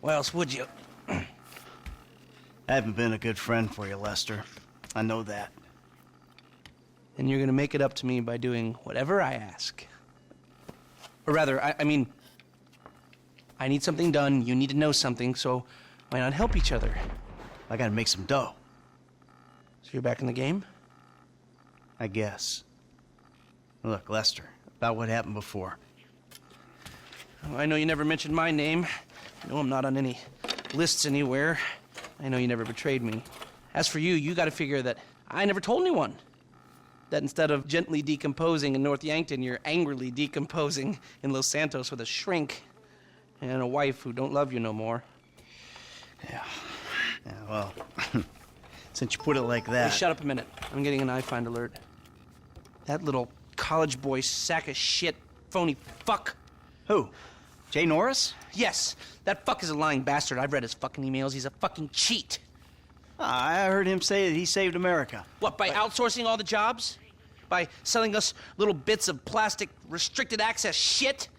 Why else would you? I haven't been a good friend for you, Lester. I know that. And you're gonna make it up to me by doing whatever I ask. Or rather, I mean, I need something done, you need to know something, so why not help each other? I gotta make some dough. So you're back in the game? I guess. Look, Lester, about what happened before. Oh, I know you never mentioned my name. I know I'm not on any lists anywhere. I know you never betrayed me. As for you, you gotta figure that I never told anyone. That instead of gently decomposing in North Yankton, you're angrily decomposing in Los Santos with a shrink and a wife who don't love you no more. Yeah, well, since you put it like that... Hey, shut up a minute. I'm getting an iFind alert. That little college boy sack of shit, phony fuck. Who? Jay Norris? Yes, that fuck is a lying bastard. I've read his fucking emails. He's a fucking cheat. I heard him say that he saved America. What, by outsourcing all the jobs? By selling us little bits of plastic restricted access shit?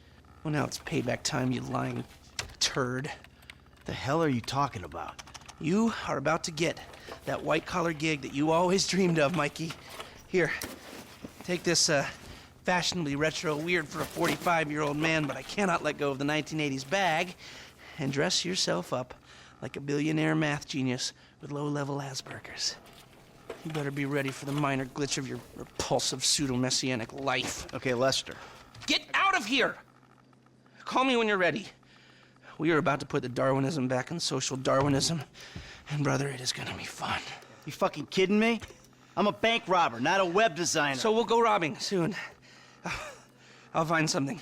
Well, now it's payback time, you lying turd. The hell are you talking about? You are about to get that white-collar gig that you always dreamed of, Mikey. Here, take this, fashionably retro weird for a 45-year-old man, but I cannot let go of the 1980s bag, and dress yourself up like a billionaire math genius with low-level Asperger's. You better be ready for the minor glitch of your repulsive pseudo-messianic life. Okay, Lester. Get out of here! Call me when you're ready. We are about to put the Darwinism back in social Darwinism, and brother, it is gonna be fun. You fucking kidding me? I'm a bank robber, not a web designer. So we'll go robbing soon. I'll find something.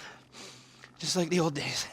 Just like the old days.